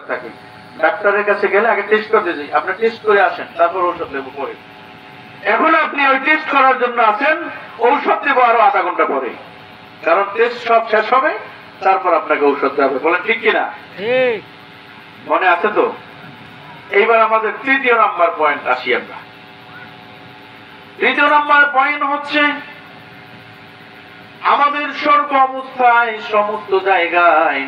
থাকে ডাক্তারের কাছে গেলে আগে টেস্ট করতে যাই, আপনি টেস্ট করে আসেন, তারপর ঔষধ দেবো পরে। এখন আপনি ওই টেস্ট করার জন্য আছেন, ঔষধ দেবো আরো আধা ঘন্টা পরে, কারণ টেস্ট সব শেষ হবে, তারপর আপনাকে ঔষধ দেওয়া হবে। বলেন ঠিক কিনা? মনে আছে তো? এইবার আমাদের তৃতীয় নাম্বার পয়েন্ট আসি আমরা। তৃতীয় নাম্বার পয়েন্ট হচ্ছে আমাদের সর্ব অবস্থায় সমস্ত জায়গায়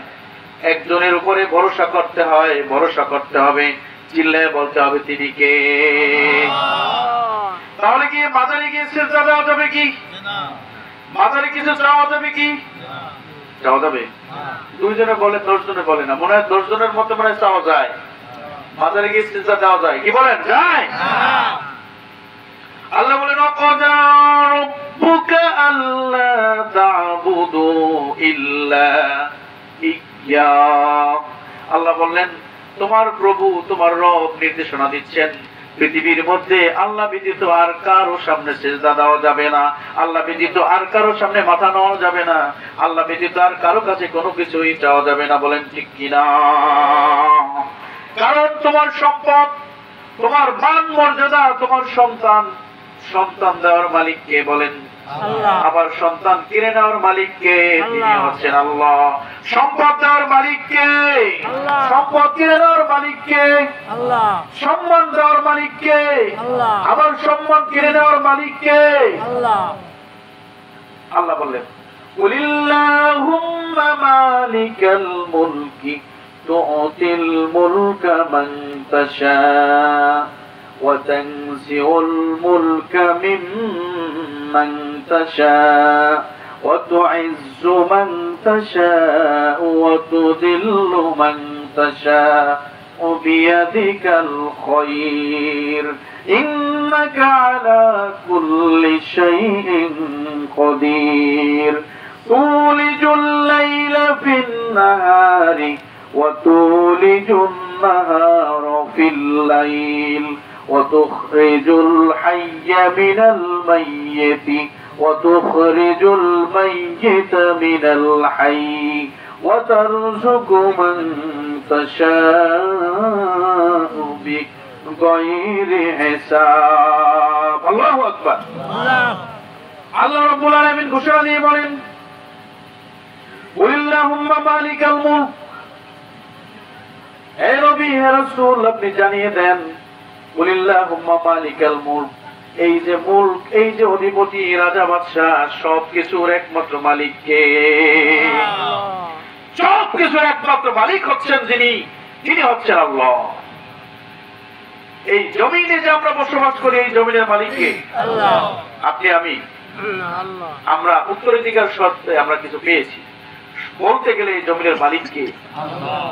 একজনের উপরে ভরসা করতে হয়, ভরসা করতে হবে, চিল্লায় বলতে হবে তিনি কে। তাহলে কি মাজারে গিয়ে সেজদা দেওয়া যাবে কি? মাজারে কিছু চাওয়া যাবে কি? চাওয়া যাবে? 2 জনে বলে, 10 জনে বলে না। মনে হয় 10 জনের মধ্যে মনে হয় চাওয়া যায়, মাজারে গিয়ে সেজদা দেওয়া যায়। কি বলেন, যায়? আল্লাহ বলেন ওয়াকাদা রাব্বুকা আল্লা তা'বুদু ইল্লা ইয়্যা। আল্লাহ বললেন তোমার প্রভু, তোমার রব নির্দেশনা দিচ্ছেন পৃথিবীর মধ্যে আল্লাহ ব্যতীত আর কারো সামনে সিজদা দেওয়া যাবে না, আল্লাহ ব্যতীত আর কারো সামনে মাথা নেওয়া যাবে না, আল্লাহ ব্যতীত আর কারো কাছে কোনো কিছুই চাওয়া যাবে না। বলেন ঠিক কিনা? কারণ তোমার সম্পদ, তোমার মান মর্যাদা, তোমার সন্তান, সন্তান দেওয়ার মালিক কে? বলেন আল্লাহ। আবার সন্তান কিনে নেওয়ার মালিক কে? তিনি হচ্ছেন আল্লাহ। সম্পদ দেওয়ার মালিক কে? আল্লাহ। সম্পদ কিনে নেওয়ার মালিক কে? আল্লাহ। সম্মান দেওয়ার মালিক কে? আল্লাহ। আবার সম্মান কিনে নেওয়ার মালিক কে? আল্লাহ। আল্লাহ বললেন কুলিল্লাহুম্মা মালিকাল মুলকি তু'তিল মুলকা মান তাশা وتنزع الملك ممن تشاء وتعز من تشاء وتذل من تشاء بيدك الخير إنك على كل شيء قدير تولج الليل في النهار وتولج النهار في الليل وتخرج الحي من الميت وتخرج الميت من الحي وترزق من تشاء بغير حساب الله أكبر আল্লাহ রাব্বুল আলামিন ঘোষণা দিয়ে বলেন কুলিল্লাহুম্মা মালিকাল মুলক। হে নবী, হে রাসূল, আপনি জানিয়ে দেন কুলিল্লাহুম্মা মালিকাল মুলক, এই যে মুলক, এই যে অধিপতি, রাজা, বাদশাহ, সবকিছুর একমাত্র মালিক কে? সবকিছুর একমাত্র মালিক হচ্ছেন যিনি, তিনি হচ্ছেন আল্লাহ। এই জমিনে যে আমরা বসবাস করি, এই জমিনের মালিক কে? আল্লাহ। আপনি আমি, আমরা উত্তরাধিকার সত্ত্বে আমরা কিছু পেয়েছি, বলতে গেলে এই জমিনের মালিক কে? আল্লাহ।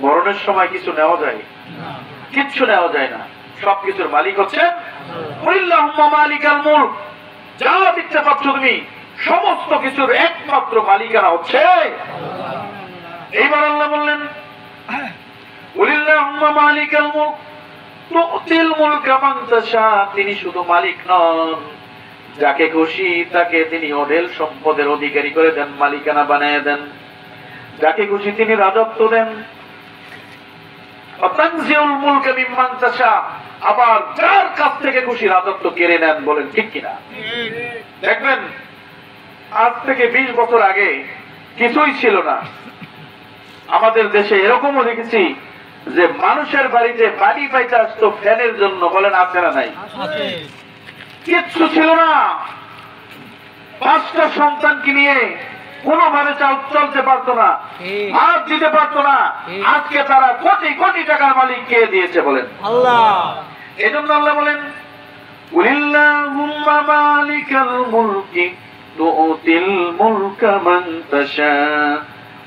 মরণের সময় কিছু নেওয়া যায়? কিচ্ছু নেওয়া যায় না, সবকিছুর মালিক হচ্ছে কুলিল্লাহুম্মা মালিকাল মুলক। যা দেখতে পাচ্ছ তুমি, সমস্ত কিছুর একমাত্র মালিকানা হচ্ছে আল্লাহ। এইবার আল্লাহ বললেন কুলিল্লাহুম্মা মালিকাল মুলক তু'তিল মুলকা মান তাশা। তিনি শুধু মালিক নন, যাকে খুশি তাকে তিনি অঢেল সম্পদের অধিকারী করে দেন, মালিকানা বানিয়ে দেন। যাকে খুশি তিনি রাজত্ব দেন। আবার যার কাছ থেকে খুশি রাজত্ব কেড়ে নেন। বলেন ঠিক কিনা? দেখবেন আজ থেকে 20 বছর আগে কিছুই ছিল না, আমাদের দেশে এরকমও দেখেছি যে মানুষের বাড়িতে বাড়ি পাইতে আসতো ফ্যানের জন্য। বলেন আছে না নাই? কিচ্ছু ছিল না, 5টা সন্তানকে নিয়ে কোনোভাবে চলতে পারতো না, হাত দিতে পারতো না। আজকে তারা কোটি কোটি টাকার মালিক কে দিয়েছে? বলেন আল্লাহ। এজন্য আল্লাহ বলেন কুলিল্লাহুম্মা মালিকাল মুলকি তু'তিল মুলকা মান তাশা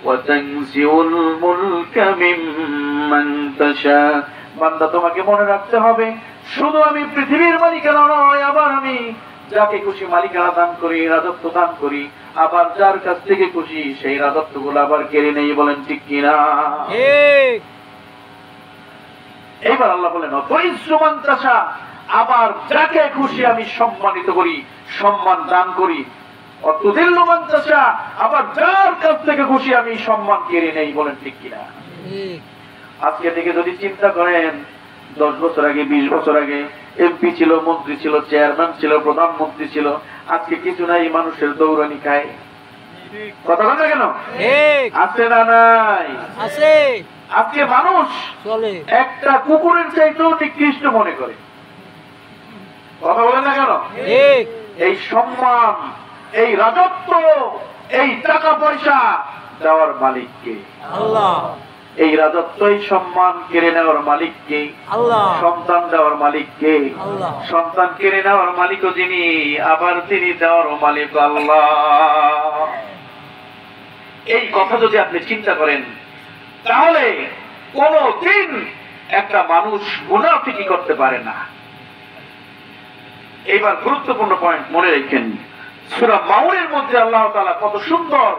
ওয়া তানজিউল মুলকা মিম্মান তাশা। বান্দা, তোমাকে মনে রাখতে হবে শুধু আমি পৃথিবীর মালিকানা নয়, আবার আমি যাকে খুশি মালিকানা দান করি, রাজত্ব দান করি, আবার যার কাছ থেকে খুশি সেই রাজত্ব গুলো আবার কেড়ে নেই। বলেন ঠিক কিনা? এইবার আল্লাহ বলেন তুইজ্জুমান তাশা, আবার যাকে খুশি আমি সম্মানিত করি, সম্মান দান করি। অতুযিল্লু মান তাশা, আবার যার কাছ থেকে খুশি আমি সম্মান কেড়ে নেই। বলেন ঠিক কিনা? আজকে থেকে যদি চিন্তা করেন 10 বছর আগে 20 বছর আগে এমপি ছিল, মন্ত্রী ছিল, চেয়ারম্যান ছিল, প্রধানমন্ত্রী ছিল, আজকে কিছু নাই, মানুষের দৌড়ানি খায়। কথা বলে না কেন? আছে না নাই? আছে। আজকে মানুষ একটা কুকুরের চাইতেও নিকৃষ্ট মনে করে। কথা বলে না কেন? এই সম্মান, এই রাজত্ব, এই টাকা পয়সা দেওয়ার মালিক কে? আল্লাহ। এই রাজত্ব, এই সম্মান কেড়ে নেওয়ার মালিক কে? আল্লাহ। সন্তান দেওয়ার মালিক কে? আল্লাহ। সন্তান কেড়ে নেওয়ার মালিকও যিনি, আবার তিনি দেওয়ার মালিক আল্লাহ। এই কথা যদি আপনি চিন্তা করেন, তাহলে কোনদিন একটা মানুষ মুনাফিকি করতে পারে না। এইবার গুরুত্বপূর্ণ পয়েন্ট মনে রাখেন, সূরা মাউনের মধ্যে আল্লাহ তাআলা কত সুন্দর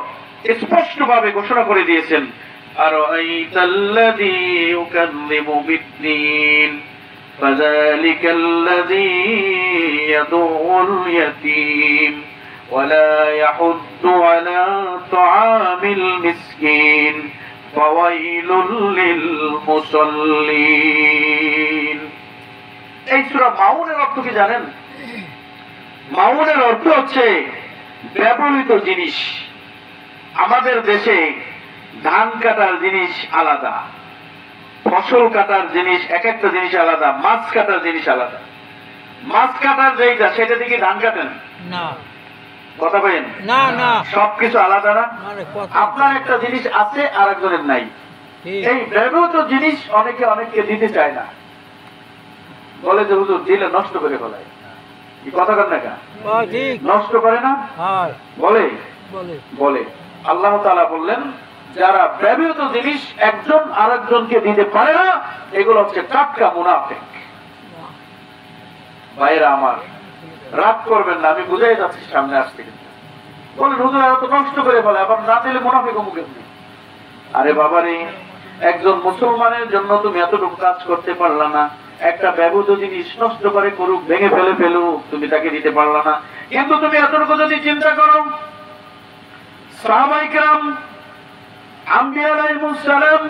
স্পষ্ট ভাবে ঘোষণা করে দিয়েছেন, আরাইতাল্লাযী ইউকাযযিবু বিদ্দীন ফাযালিকাল্লাযী ইয়াদউল ইয়াতীম ওয়ালা ইয়াহুদ্দু আলা তুআমিল মিসকিন ফাওয়াইলুল লিল মুসাল্লিন। এই সূরা মাউনের অর্থ কি জানেন? মাউনের অর্থ হচ্ছে ব্যবহৃত জিনিস। আমাদের দেশে ধান কাটার জিনিস আলাদা, ফসল কাটার জিনিস, এক একটা জিনিস আলাদা, মাছ কাটার জিনিস আলাদা। মাছ কাটার যেটা, সেটা থেকে ধান কাটেন না? কথা বলেন না না, সবকিছু আলাদা না? আপনার একটা জিনিস আছে আর একজনের নাই। এই ব্যবহৃত জিনিস অনেকে অনেককে দিতে চায় না, বলে যে হুজুর দিলে নষ্ট করে ফেলায়। কথা কর না, নষ্ট করে না বলে বলে। আল্লাহ তাআলা বললেন, যারা ব্যবহৃত জিনিস একজন আরেকজনকে দিতে পারে না, এগুলো হচ্ছে টাটকা মুনাফিক। ভাইরা আমার, রাগ করবেন না, আমি বুঝাই যাচ্ছি সামনে আসতে। বলেন হুজুর এত নষ্ট করে বলে, আবার না দিলে মুনাফিক মুখে। আরে বাবারে, একজন মুসলমানের জন্য তুমি এতটুকু কাজ করতে পারলা না, একটা ব্যবহৃত জিনিস নষ্ট করে করুক, ভেঙে ফেলুক, তুমি তাকে দিতে পারলা না। কিন্তু তুমি এতটুকু যদি চিন্তা করো, সাহাবায়ে কেরাম, আম্বিয়া আলাইহিস সালাম,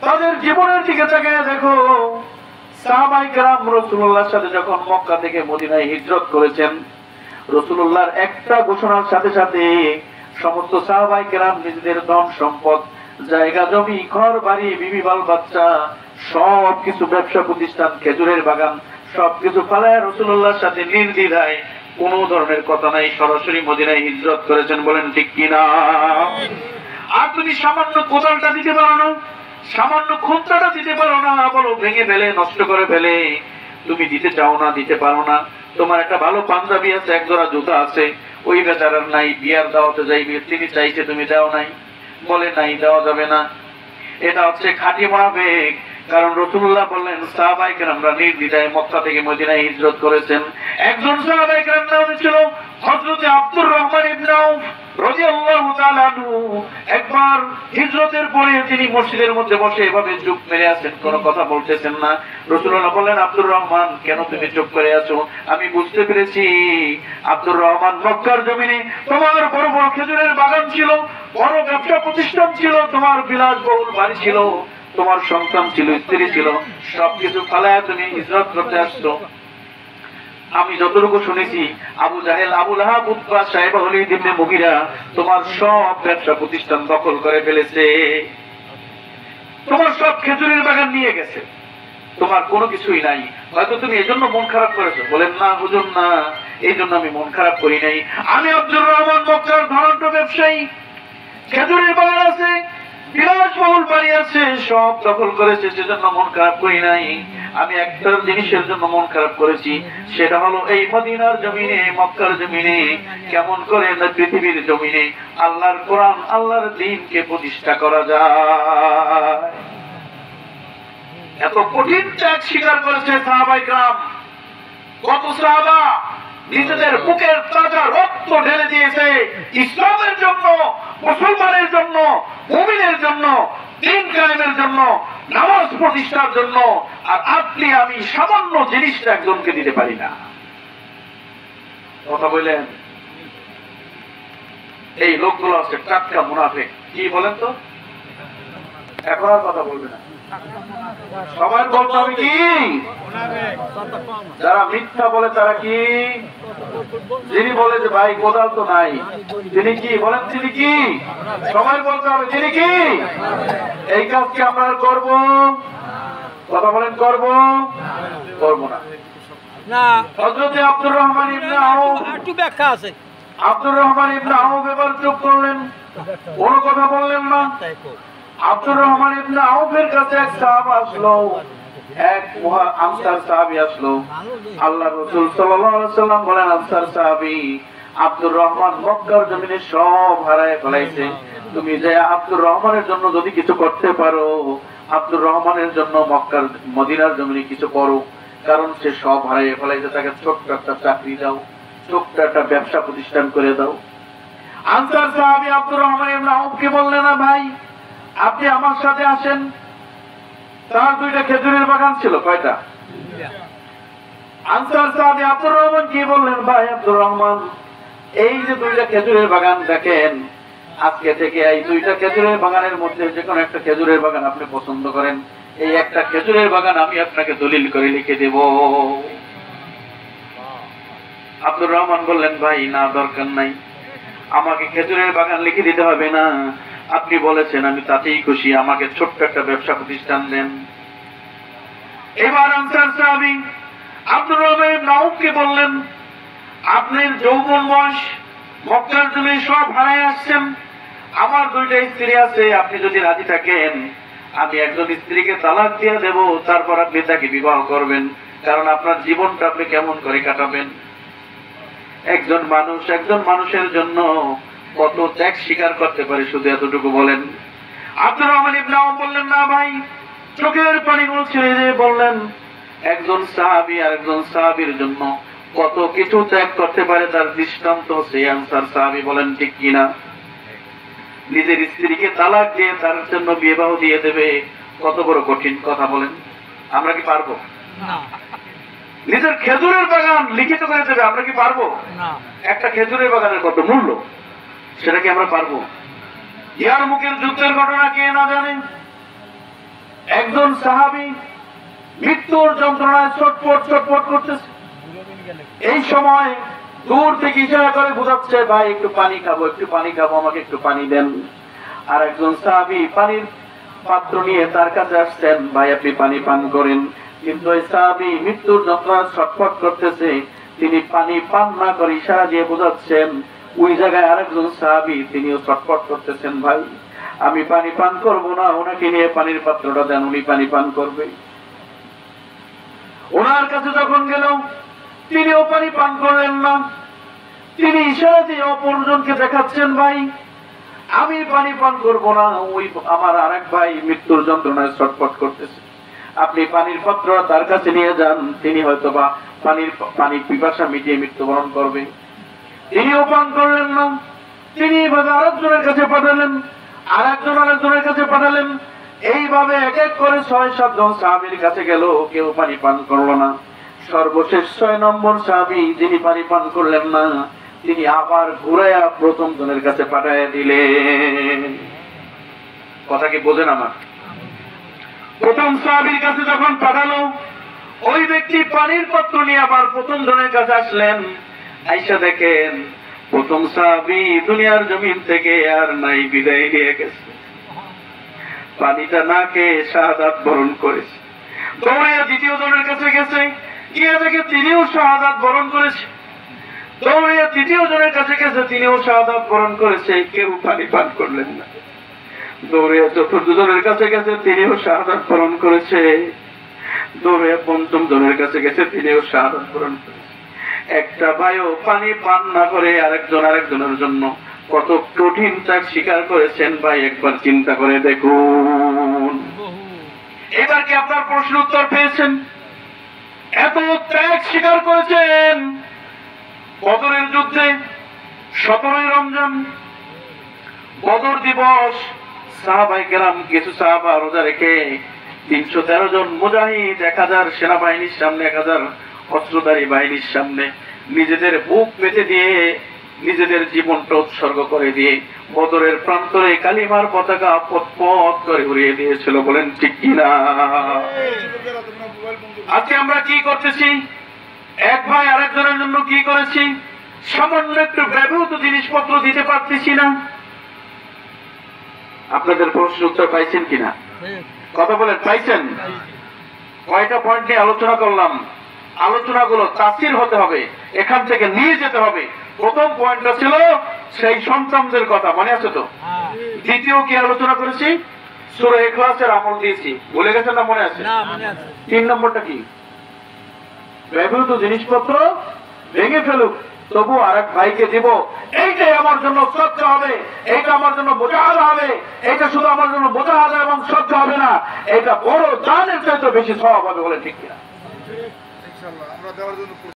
তাদের জীবনের দিকে তাকিয়ে দেখো। সাহাবায়ে কেরাম রাসূলুল্লাহর সাথে যখন মক্কা থেকে মদিনায় হিজরত করেছেন, রাসূলুল্লাহর একটা ঘোষণার সাথে সাথে সমস্ত সাহাবায়ে কেরাম নিজেদের ধন সম্পদ, জায়গা জমি, ঘর বাড়ি, বিবি বাল বাচ্চা, সবকিছু, ব্যবসা প্রতিষ্ঠান, খেজুরের বাগান, সবকিছু ফালায় রাসূলুল্লাহর সাথে নির্দ্বিধায়, কোন ধরনের কথা নাই, সরাসরি মদিনায় হিজরত করেছেন। বলেন ঠিক কিনা? আর তুমি সামান্য কোদালটা দিতে পারো না, সামান্য খুঁটাটা দিতে পারো না, বলো ভেঙে ফেলে, নষ্ট করে ফেলে, তুমি দিতে চাও না, দিতে পারো না। তোমার একটা ভালো পাঞ্জাবি আছে, এক জোড়া জুতা আছে, ওই বেচারার নাই, বিয়ার দাওয়াতে যাইবে, তিনি চাইছে, তুমি দাও নাই, বলে নাই, দেওয়া যাবে না। এটা হচ্ছে খাঁটি মুনাফিক। কারণ রাসূলুল্লাহ বললেন, সাহাবায়ে কেরামরা নির্দ্বিধায় মক্কা থেকে মদিনায় হিজরত করেছেন। একজন সাহাবায়ে কেরাম নাম ছিল হযরত আব্দুর রহমান ইবনে আউফ রাদিয়াল্লাহু তাআলা আনহু। একবার হিজরতের পরে তিনি মসজিদের মধ্যে বসে এভাবে চুপ মেরে আছেন, কোনো কথা বলতেছেন না। রাসূলুল্লাহ বললেন, আব্দুর রহমান, কেন তুমি চুপ করে আছো? আমি বুঝতে পেরেছি, আব্দুর রহমান, মক্কার জমিনে তোমার বড় বড় খেজুরের বাগান ছিল, বড় ব্যবসা প্রতিষ্ঠান ছিল, তোমার বিলাসবহুল বাড়ি ছিল, তোমার সন্তান ছিল, স্ত্রী ছিল, সবকিছু ফালায়া তুমি হিজরত করতে আসছো। আমি যতটুকু শুনেছি, আবু জাহেল, আবু লাহাব, উতবা, সাইবা, ওলীদ ইবনে মুগীরা তোমার সব ব্যবসা প্রতিষ্ঠান দখল করে ফেলেছে, তোমার সব খেজুরের বাগান নিয়ে গেছে, তোমার কোনো কিছুই নাই। হয়তো তুমি এজন্য মন খারাপ করেছো। বলেন, না হুজুর, না, এই জন্য আমি মন খারাপ করি নাই। আমি আব্দুর রহমান মক্কার ধনাঢ্য ব্যবসায়ী, খেজুরের বাগান আছে, বিলাসবহুল বাড়ি আছে, সব দখল করেছে, সেজন্য মন খারাপ করি নাই। আমি একটা জিনিসের জন্য মন খারাপ করেছি, সেটা হলো এই মদিনার জমিনে, মক্কার জমিনে কেমন করে পৃথিবীর জমিনে আল্লাহর কোরআন, আল্লাহর দ্বীনকে প্রতিষ্ঠা করা যায়। এত কঠিন ত্যাগ স্বীকার করেছে সাহাবায়ে কেরাম। কত সাহাবা নিজেদের বুকের তাজা রক্ত ঢেলে দিয়েছে ইসলামের জন্য, মুসলমানের জন্য, মুমিনের জন্য, দ্বীন কায়েমের জন্য, নামাজ প্রতিষ্ঠার জন্য। আর আপনি আমি সামান্য জিনিসটা একজনকে দিতে পারি না। কথা বললেন, এই লোকগুলো আছে টাটকা মুনাফিক। কি বলেন তো? এখন আর কথা বলবে না। সবাই বলতে হবে কি? যারা মিথ্যা বলে তারা কি? যিনি বলে যে ভাই কোদাল তো নাই, তিনি কি বলেন? তিনি কি? সবাই বলতে হবে তিনি কি? এই কাজ কি আমরা করব? কথা বলেন, করব? করব না। হযরত আব্দুর রহমান ইবনে আউফ, একটু ব্যাখ্যা আছে। আব্দুর রহমান ইবনে আউফ এবার চুপ করলেন, কোনো কথা বললেন না। আব্দুর রহমান ইবনে আউফের কাছে এক সাহাবা আসলো, এক মহা আনসার সাহাবী আসলো। আল্লাহর রাসূল সাল্লাল্লাহু আলাইহি সাল্লাম বলেন, আনসার সাহাবী আব্দুর রহমান মক্কার জমিনে সব হারায় ফেলাইছে, তুমি যে আব্দুর রহমানের জন্য যদি কিছু করতে পারো, আব্দুর রহমানের জন্য মক্কার মদিনার জমিনে কিছু করো, কারণ সে সব হারিয়ে ফেলাইছে, তাকে ছোট্ট একটা চাকরি দাও, ছোট্ট একটা ব্যবসা প্রতিষ্ঠান করে দাও। আনসার সাহাবী আব্দুর রহমান ইবনে আউফকে বললেন, না ভাই আপনি আমার সাথে আসেন। তার দুইটা খেজুরের বাগান ছিল। কয়টা? আনসার সাহাবী আব্দুর রহমান কি বললেন, ভাই আব্দুর রহমান এই যে দুইটা খেজুরের বাগান দেখেন, আজকে থেকে এই দুইটা খেজুরের বাগানের মধ্যে যে কোনো একটা খেজুরের বাগান আপনি পছন্দ করেন, এই একটা খেজুরের বাগান আমি আপনাকে দলিল করে লিখে দেব। আব্দুর রহমান বললেন, ভাই না দরকার নাই, আমাকে খেজুরের বাগান লিখে দিতে হবে না, আপনি বলেছেন আমি তাতেই খুশি, আমাকে ছোট্ট একটা ব্যবসা প্রতিষ্ঠান দেন। এবার আনসার সাহাবী আব্দুর রহমান ইবনে আউফকে বললেন, আপনার যৌবন বয়স, মক্কার জমি সব হারায় আসছেন, আমার দুইটা স্ত্রী আছে, আপনি যদি রাজি থাকেন আমি একজন স্ত্রীকে তালাক দিয়ে দেব, তারপর আপনি তাকে বিবাহ করবেন, কারণ আপনার জীবনটা আপনি কেমন করে কাটাবেন। একজন মানুষের জন্য কত ত্যাগ স্বীকার করতে পারে, শুধু এতটুকু বলেন। আব্দুর রহমান ইবনে আউফ বললেন, না ভাই, চোখের পানিগুলো ছেড়ে দিয়ে বললেন, একজন সাহাবী আর একজন সাহাবীর জন্য কত কিছু ত্যাগ করতে পারে, তার দৃষ্টান্ত সেই আনসার সাহাবী বলেন, ঠিক কিনা? নিজের স্ত্রীকে তালাক দিয়ে তার জন্য বিবাহ দিয়ে দেবে, কত বড় কঠিন কথা বলেন। আমরা কি পারবো? নিজের খেজুরের বাগান লিখিত করে দেবে, আমরা কি পারবো? একটা খেজুরের বাগানের কত মূল্য, সেটা কি আমরা পারবো? ইয়ারমুকের যুদ্ধের ঘটনা কে না জানে? একজন সাহাবী মৃত্যুর যন্ত্রণায় ছটফট করতেছে, এই সময় দূর থেকে ইশারা করে বোঝাচ্ছে, ভাই একটু পানি খাবো, আমাকে একটু পানি দেন। আর একজন সাহাবী পানির পাত্র নিয়ে তার কাছে আসছেন, ভাই আপনি পানি পান করেন। কিন্তু ওই সাহাবী মৃত্যুর যন্ত্রণায় ছটফট করতেছে, তিনি পানি পান না করে ইশারা দিয়ে বোঝাচ্ছেন। ওই জায়গায় আরেকজন সাহাবী তিনিও ছটফট করতেছেন, ভাই আমি পানি পান করব না, ওনাকে নিয়ে পানির পাত্রটা দেন, উনি পানি পান করবে। ওনার কাছে যখন গেল, তিনিও পানি পান করলেন না। তিনি ইশারা দিয়ে অপরজনকে দেখাচ্ছেন, ভাই আমি পানি পান করব না, ওই আমার আরেক ভাই মৃত্যুর যন্ত্রণায় ছটফট করতেছে, আপনি পানির পাত্র তার কাছে নিয়ে যান, তিনি হয়তো বা পানির পিপাসা মিটিয়ে মৃত্যুবরণ করবে। তিনিও পান করলেন না। তিনি এভাবে আরেকজনের কাছে পাঠালেন, আরেকজনের কাছে পাঠালেন। এইভাবে এক এক করে ৬-৭ জন সাহাবীর কাছে গেল, কেউ পানি পান করলো না। সর্বশেষ ৬ নম্বর সাহাবী যিনি পানি পান করলেন না, তিনি আবার ঘুরাইয়া প্রথম জনের কাছে পাঠাইয়া দিলেন। কথা কি বোঝেন আমার? প্রথম সাহাবীর কাছে যখন পাঠালো, ওই ব্যক্তি পানির পাত্র নিয়ে আবার প্রথম জনের কাছে আসলেন। আইসা দেখেন প্রথম সাহাবী দুনিয়ার জমিন থেকে আর নাই, বিদায় নিয়ে গেছে, পানিটা না খেয়ে শাহাদাত বরণ করেছে। দৌড়ে দ্বিতীয় জনের কাছে গেছে, গিয়ে দেখে তিনিও শাহাদাত বরণ করেছে। দৌড়ে তৃতীয় জনের কাছে গেছে, তিনিও শাহাদাত বরণ করেছে, কেউ পানি পান করলেন না। দৌড়ে চতুর্থ জনের কাছে গেছে, তিনিও শাহাদাত বরণ করেছে। দৌড়ে পঞ্চম জনের কাছে গেছে, তিনিও শাহাদাত বরণ করেছে। একটা ভাইও পানি পান না করে আরেকজনের জন্য কত কঠিন ত্যাগ স্বীকার করেছেন, ভাই একবার চিন্তা করে দেখুন। এবার কি আপনার প্রশ্ন উত্তর পেয়েছেন? এত ত্যাগ স্বীকার করেছেন বদরের যুদ্ধে। 17 রমজান বদর দিবস, সাহাবায়ে কেরাম কিছু সাহাবা রোজা রেখে 313 জন মুজাহিদ 1000 সেনাবাহিনীর সামনে, 1000 অস্ত্রধারী বাহিনীর সামনে নিজেদের বুক পেতে দিয়ে নিজেদের জীবনটা উৎসর্গ করে দিয়ে বদরের প্রান্তরে কালিমার পতাকা পথ করে উড়িয়ে দিয়েছিল। বলেন ঠিক কিনা? আজকে আমরা কি করতেছি? এক ভাই আরেকজনের জন্য কি করেছি? সামান্য একটু ব্যবহৃত জিনিসপত্র দিতে পারতেছি না। আপনাদের প্রশ্ন উত্তর পাইছেন কিনা? কথা বলেন, পাইছেন? কয়টা পয়েন্ট নিয়ে আলোচনা করলাম। আলোচনাগুলো তাসির হতে হবে, এখান থেকে নিয়ে যেতে হবে। প্রথম পয়েন্টটা ছিল সেই সন্তানদের কথা, মনে আছে তো? দ্বিতীয় কি আলোচনা করেছি? সূরা ইখলাসের আমল দিয়েছি, ভুলে গেছেন না? মনে আছে? 3 নম্বরটা কি? ব্যবহৃত জিনিসপত্র ভেঙে ফেলুক, তবু আরেক ভাইকে দিব, এইটাই আমার জন্য সহ্য হবে, এইটা আমার জন্য বোঝানো হবে, এটা শুধু আমার জন্য বোঝানো এবং সহ্য হবে না, এটা বড় জানের চাইতে বেশি সওয়াব হবে। বলে ঠিক কিনা?